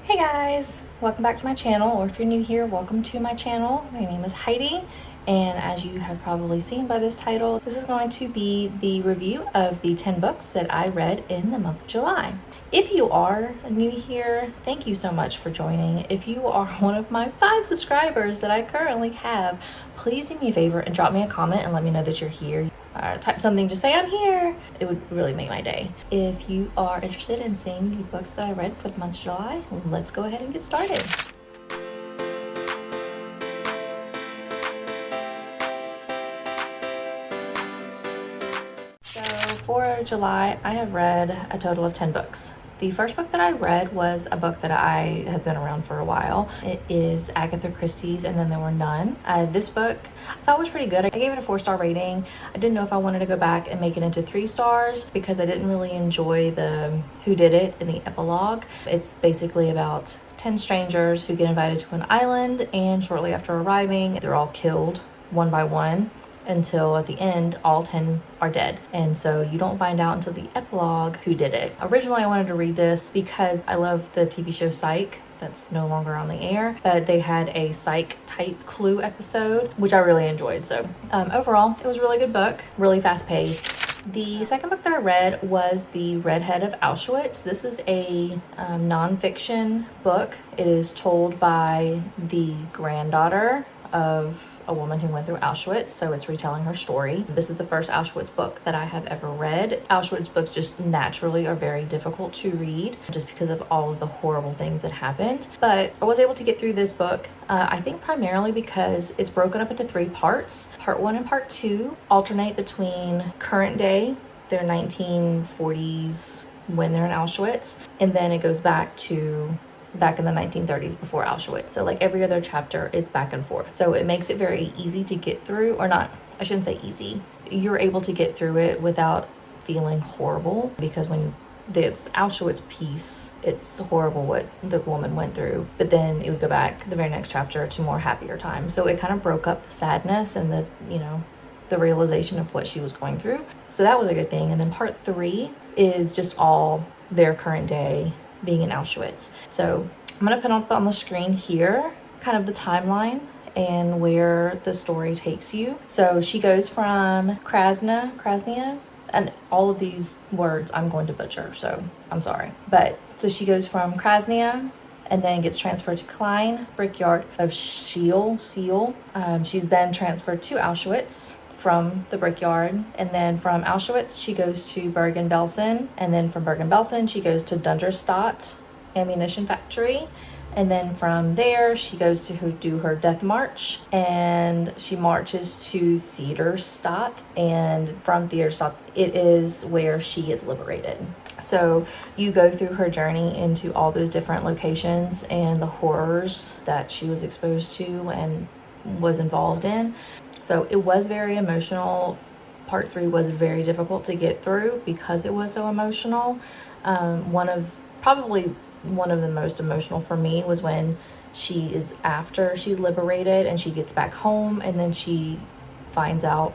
Hey guys, welcome back to my channel, or if you're new here, welcome to my channel. My name is Heidi, and as you have probably seen by this title, this is going to be the review of the 10 books that I read in the month of July. If you are new here, thank you so much for joining. If you are one of my 5 subscribers that I currently have, please do me a favor and drop me a comment and let me know that you're here. Type something to say I'm here. It would really make my day. If you are interested in seeing the books that I read for the month of July, let's go ahead and get started. So for July, I have read a total of 10 books. The first book that I read was a book that has been around for a while. It is Agatha Christie's And Then There Were None. This book I thought was pretty good. I gave it a 4-star rating. I didn't know if I wanted to go back and make it into 3 stars because I didn't really enjoy the whodidit in the epilogue. It's basically about 10 strangers who get invited to an island, and shortly after arriving, they're all killed one by one, until at the end all 10 are dead, and so you don't find out until the epilogue who did it. Originally I wanted to read this because I love the TV show Psych that's no longer on the air, but they had a Psych type Clue episode which I really enjoyed. So overall it was a really good book, really fast paced. The second book that I read was The Redhead of Auschwitz. This is a non-fiction book. It is told by the granddaughter of a woman who went through Auschwitz, so it's retelling her story. This is the first Auschwitz book that I have ever read. Auschwitz books just naturally are very difficult to read just because of all of the horrible things that happened, but I was able to get through this book. I think primarily because it's broken up into 3 parts. Part 1 and Part 2 alternate between current day, their 1940s when they're in Auschwitz, and then it goes back in the 1930s before Auschwitz. So like every other chapter, it's back and forth. So it makes it very easy to get through, or not, I shouldn't say easy. You're able to get through it without feeling horrible, because when it's the Auschwitz piece, it's horrible what the woman went through, but then it would go back the very next chapter to more happier times. So it kind of broke up the sadness and the realization of what she was going through. So that was a good thing. And then Part 3 is just all their current day being in Auschwitz. So I'm gonna put up on the screen here kind of the timeline and where the story takes you. So she goes from Krasnia, and all of these words I'm going to butcher, so I'm sorry. But so she goes from Krasnia and then gets transferred to Klein Brickyard of Seal. She's then transferred to Auschwitz from the brickyard, and then from Auschwitz she goes to Bergen-Belsen, and then from Bergen-Belsen she goes to Dunderstadt ammunition factory, and then from there she goes to do her death march, and she marches to Theaterstadt, and from Theaterstadt it is where she is liberated. So you go through her journey into all those different locations and the horrors that she was exposed to and was involved in. So it was very emotional. Part 3 was very difficult to get through because it was so emotional. Probably one of the most emotional for me was when after she's liberated and she gets back home, and then she finds out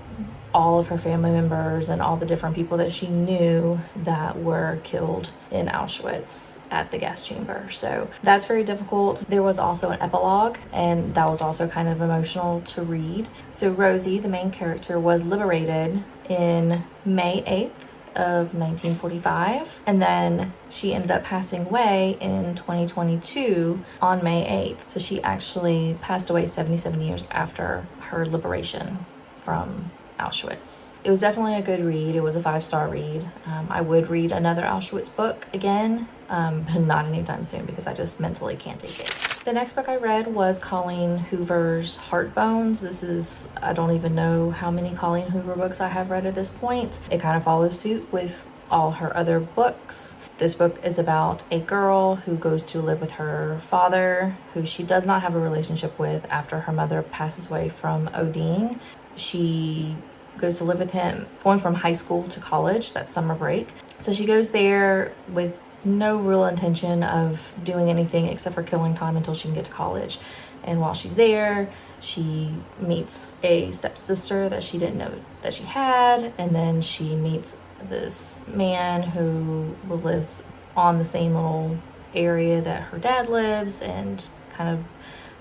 all of her family members and all the different people that she knew that were killed in Auschwitz at the gas chamber. So that's very difficult. There was also an epilogue, and that was also kind of emotional to read. So Rosie, the main character, was liberated in May 8th of 1945, and then she ended up passing away in 2022 on May 8th. So she actually passed away 77 years after her liberation from Auschwitz. It was definitely a good read. It was a 5-star read. I would read another Auschwitz book again, but not anytime soon because I just mentally can't take it. The next book I read was Colleen Hoover's Heartbones. I don't even know how many Colleen Hoover books I have read at this point. It kind of follows suit with all her other books. This book is about a girl who goes to live with her father, who she does not have a relationship with after her mother passes away from ODing. She goes to live with him, going from high school to college, that summer break. So she goes there with no real intention of doing anything except for killing time until she can get to college. And while she's there, she meets a stepsister that she didn't know that she had, and then she meets this man who lives on the same little area that her dad lives and kind of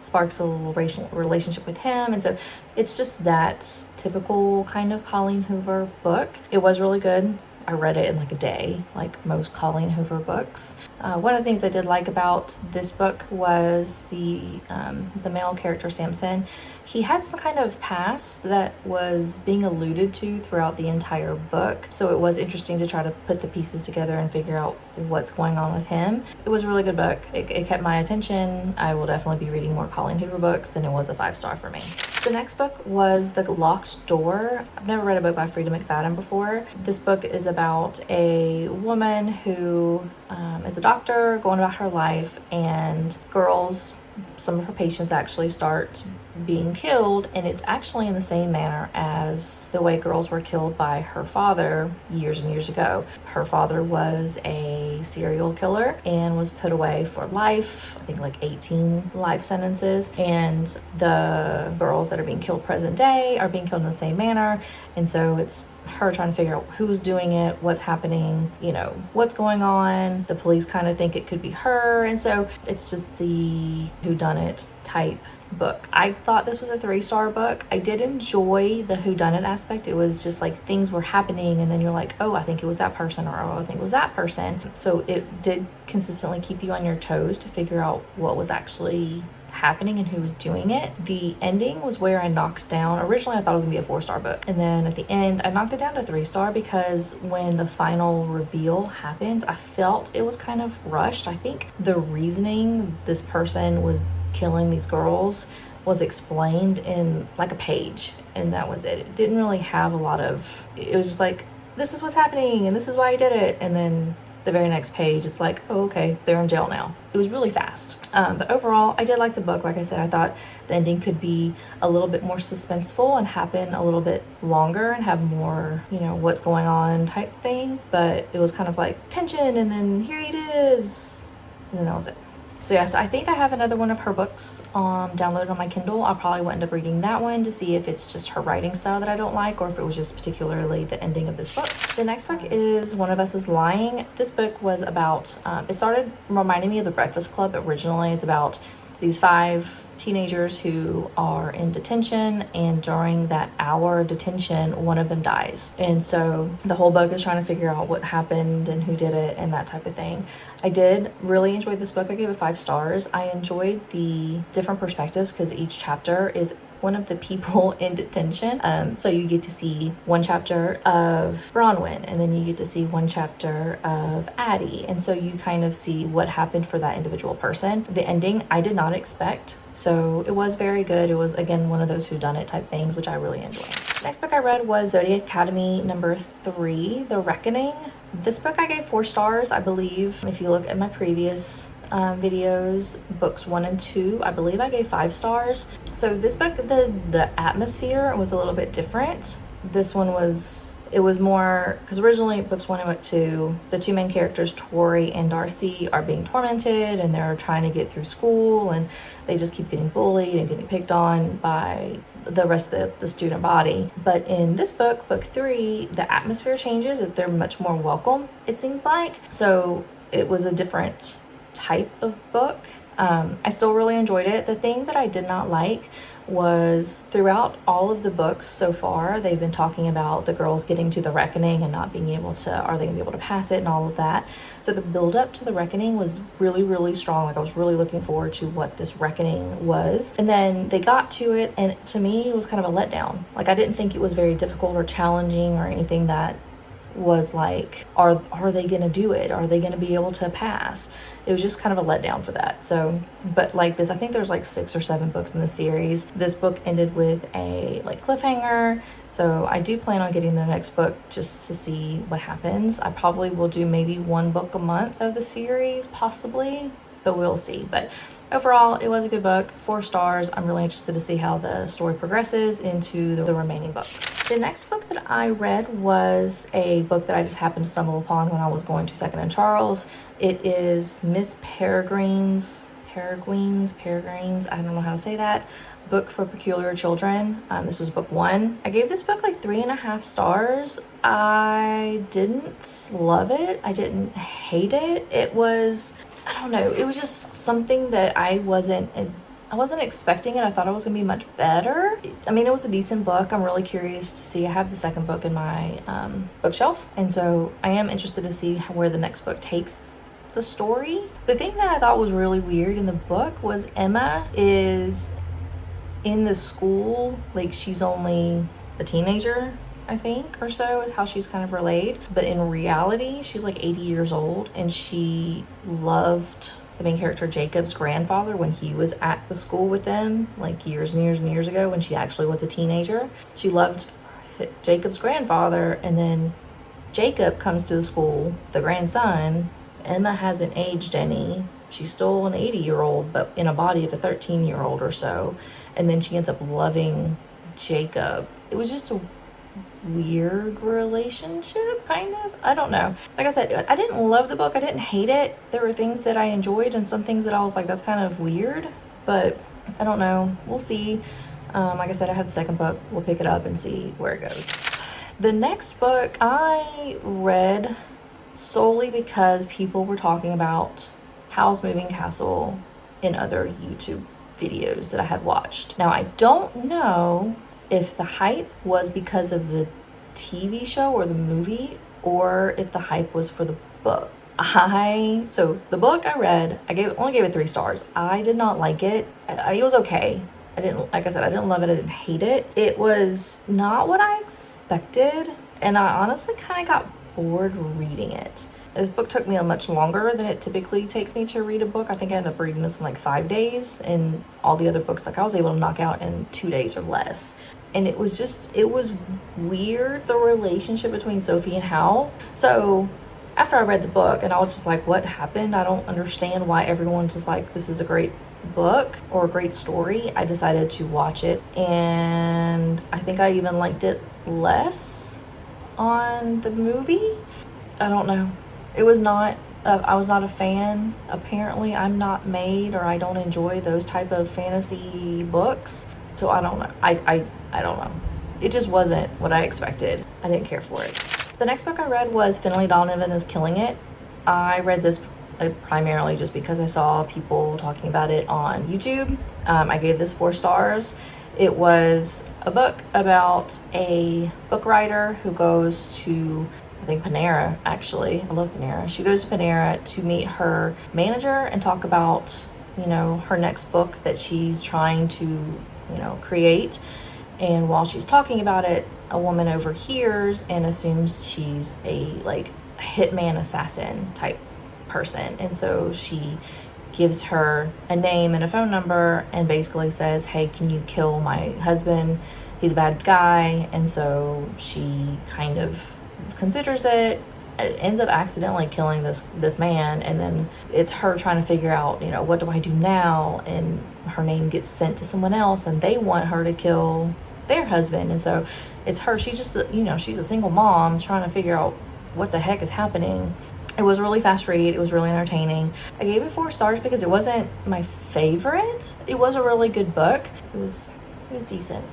sparks a little relationship with him. And so it's just that typical kind of Colleen Hoover book. It was really good. I read it in like a day, like most Colleen Hoover books. One of the things I did like about this book was the male character Samson. He had some kind of past that was being alluded to throughout the entire book, so it was interesting to try to put the pieces together and figure out what's going on with him. It was a really good book. It kept my attention. I will definitely be reading more Colleen Hoover books, and it was a 5-star for me. The next book was The Locked Door. I've never read a book by Frida McFadden before. This book is about a woman who is a doctor going about her life, and some of her patients actually start being killed, and it's actually in the same manner as the way girls were killed by her father years and years ago. Her father was a serial killer and was put away for life, I think like 18 life sentences, and the girls that are being killed present day are being killed in the same manner. And so it's her trying to figure out who's doing it, what's happening, what's going on. The police kind of think it could be her, and so it's just the whodunit type book. I thought this was a 3-star book. I did enjoy the whodunit aspect. It was just like things were happening and then you're like, oh, I think it was that person, or oh, I think it was that person. So it did consistently keep you on your toes to figure out what was actually happening and who was doing it. The ending was where I knocked down. Originally I thought it was gonna be a 4-star book, and then at the end I knocked it down to 3-star because when the final reveal happens, I felt it was kind of rushed. I think the reasoning this person was killing these girls was explained in like a page, and that was it. It didn't really have a lot of, it was just like, this is what's happening and this is why I did it, and then the very next page it's like, oh, okay, they're in jail now. It was really fast. But overall I did like the book. Like I said, I thought the ending could be a little bit more suspenseful and happen a little bit longer and have more, what's going on type thing, but it was kind of like tension and then here it is, and then that was it. So yes, I think I have another one of her books downloaded on my Kindle. I'll probably end up reading that one to see if it's just her writing style that I don't like, or if it was just particularly the ending of this book. The next book is One of Us is Lying. This book was about, it started reminding me of The Breakfast Club originally. It's about these 5 teenagers who are in detention, and during that hour of detention, one of them dies. And so the whole book is trying to figure out what happened and who did it and that type of thing. I did really enjoy this book. I gave it 5 stars. I enjoyed the different perspectives because each chapter is one of the people in detention. So you get to see one chapter of Bronwyn, and then you get to see one chapter of Addie. And so you kind of see what happened for that individual person. The ending I did not expect. So it was very good. It was, again, one of those whodunit type things, which I really enjoyed. Next book I read was Zodiac Academy number 3, The Reckoning. This book I gave 4 stars, I believe. If you look at my previous videos, books 1 and 2, I believe I gave 5 stars. So this book, the atmosphere was a little bit different. This one was, it was more, because originally books 1 and 2, the 2 main characters, Tori and Darcy, are being tormented and they're trying to get through school, and they just keep getting bullied and getting picked on by the rest of the student body. But in this book, book 3, the atmosphere changes, that they're much more welcome, it seems like. So it was a different type of book. I still really enjoyed it. The thing that I did not like was throughout all of the books so far, they've been talking about the girls getting to the reckoning and not being able to, are they gonna be able to pass it and all of that. So the build up to the reckoning was really, really strong. Like I was really looking forward to what this reckoning was. And then they got to it, and to me it was kind of a letdown. Like I didn't think it was very difficult or challenging or anything that was like, are they gonna do it? Are they gonna be able to pass? It was just kind of a letdown for that. So, but like this, I think there's like 6 or 7 books in the series. This book ended with a like cliffhanger. So I do plan on getting the next book just to see what happens. I probably will do maybe 1 book a month of the series, possibly, but we'll see. But overall, it was a good book, 4 stars. I'm really interested to see how the story progresses into the remaining books. The next book that I read was a book that I just happened to stumble upon when I was going to 2nd and Charles. It is Miss Peregrines, I don't know how to say that, book for peculiar children. This was book 1. I gave this book like 3.5 stars. I didn't love it. I didn't hate it. It was I don't know, it was just something that I wasn't expecting it. I thought it was gonna be much better. I mean, it was a decent book. I'm really curious to see. I have the second book in my bookshelf, and so I am interested to see where the next book takes the story. The thing that I thought was really weird in the book was Emma is in the school, like she's only a teenager, I think, or so is how she's kind of relayed. But in reality, she's like 80 years old, and she loved the main character Jacob's grandfather when he was at the school with them, like years and years and years ago when she actually was a teenager. She loved Jacob's grandfather, and then Jacob comes to the school, the grandson. Emma hasn't aged any. She's still an 80-year-old, but in a body of a 13-year-old or so. And then she ends up loving Jacob. It was just a weird relationship, kind of. I don't know. Like I said, I didn't love the book. I didn't hate it. There were things that I enjoyed and some things that I was like, that's kind of weird. But I don't know. We'll see. Like I said, I have the second book. We'll pick it up and see where it goes. The next book I read solely because people were talking about Howl's Moving Castle in other YouTube videos that I had watched. Now, I don't know if the hype was because of the TV show or the movie, or if the hype was for the book. So the book I read, only gave it 3 stars. I did not like it. It was okay. Like I said, I didn't love it. I didn't hate it. It was not what I expected, and I honestly kind of got bored reading it. This book took me much longer than it typically takes me to read a book. I think I ended up reading this in like 5 days, and all the other books, like I was able to knock out in 2 days or less. And it was weird, the relationship between Sophie and Howl. So after I read the book, and I was just like, what happened? I don't understand why everyone's just like, this is a great book or a great story. I decided to watch it, and I think I even liked it less on the movie. I don't know. I was not a fan. Apparently I'm not made, or I don't enjoy those type of fantasy books. So I don't know. I don't know. It just wasn't what I expected. I didn't care for it. The next book I read was Finlay, Donovan is Killing It. I read this primarily just because I saw people talking about it on YouTube. I gave this 4 stars. It was a book about a book writer who goes to, I think, Panera, actually. I love Panera. She goes to Panera to meet her manager and talk about, her next book that she's trying to, create. And while she's talking about it, a woman overhears and assumes she's a hitman assassin type person. And so she gives her a name and a phone number and basically says, hey, can you kill my husband? He's a bad guy. And so she kind of considers it, ends up accidentally killing this man, and then it's her trying to figure out, what do I do now? And her name gets sent to someone else, and they want her to kill their husband. And so it's her, she just, she's a single mom trying to figure out what the heck is happening. It was a really fast read. It was really entertaining. I gave it 4 stars because it wasn't my favorite. It was a really good book. It was decent.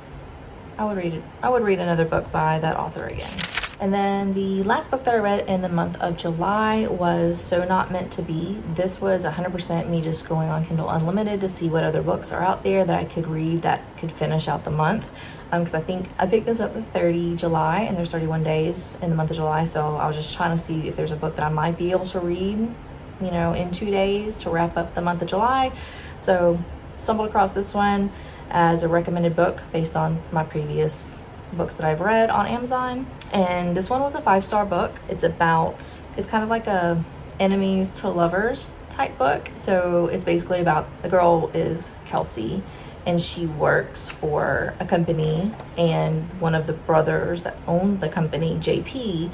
I would read it. I would read another book by that author again. And then the last book that I read in the month of July was So Not Meant to Be. This was 100% me just going on Kindle Unlimited to see what other books are out there that I could read that could finish out the month. Because I think I picked this up the 30 July, and there's 31 days in the month of July. So I was just trying to see if there's a book that I might be able to read, in 2 days to wrap up the month of July. So stumbled across this one as a recommended book based on my previous books that I've read on Amazon. And this one was a 5-star book. It's kind of like a enemies to lovers type book. So it's basically about, the girl is Kelsey, and she works for a company, and one of the brothers that owns the company, JP,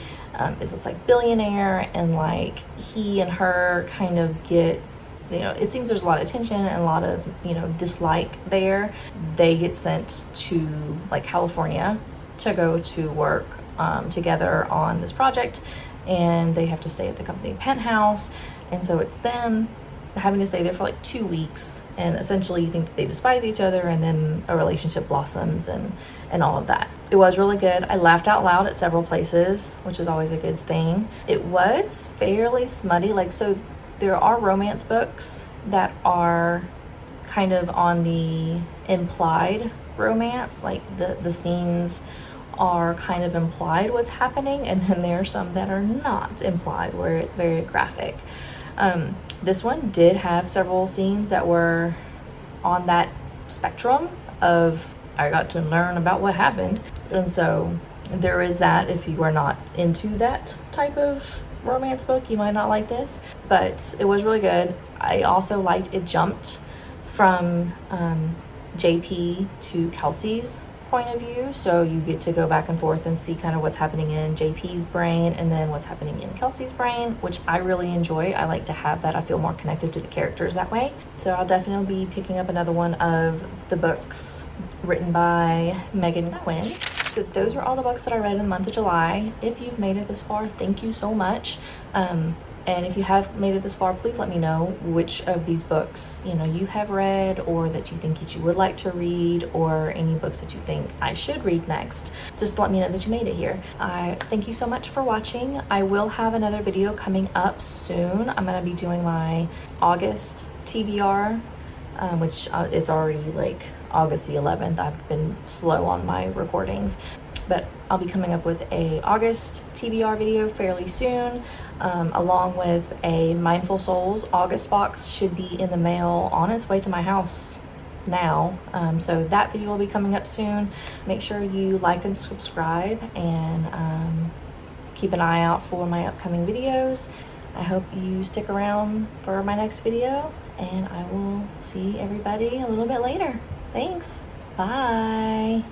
is this billionaire, and he and her kind of get, it seems there's a lot of tension and a lot of, dislike there. They get sent to California to go to work together on this project, and they have to stay at the company penthouse. And so it's them having to stay there for 2 weeks, and essentially you think that they despise each other, and then a relationship blossoms and all of that. It was really good. I laughed out loud at several places, which is always a good thing. It was fairly smutty. So there are romance books that are kind of on the implied romance, like the scenes are kind of implied what's happening, and then there are some that are not implied where it's very graphic. This one did have several scenes that were on that spectrum of I got to learn about what happened, and so there is that. If you are not into that type of romance book, you might not like this, but it was really good. I also liked it jumped from JP to Kelsey's point of view, so you get to go back and forth and see kind of what's happening in JP's brain and then what's happening in Kelsey's brain, which I really enjoy. I like to have that. I feel more connected to the characters that way. So I'll definitely be picking up another one of the books written by Megan Quinn. So those are all the books that I read in the month of July. If you've made it this far, thank you so much. And if you have made it this far, please let me know which of these books, you know, you have read, or that you think that you would like to read, or any books that you think I should read next. Just let me know that you made it here. I thank you so much for watching. I will have another video coming up soon. I'm gonna be doing my August TBR, which it's already like August the 11th. I've been slow on my recordings, but I'll be coming up with a August TBR video fairly soon, along with a Mindful Souls August box. Should be in the mail on its way to my house now. So that video will be coming up soon. Make sure you like and subscribe, and keep an eye out for my upcoming videos. I hope you stick around for my next video, and I will see everybody a little bit later. Thanks. Bye.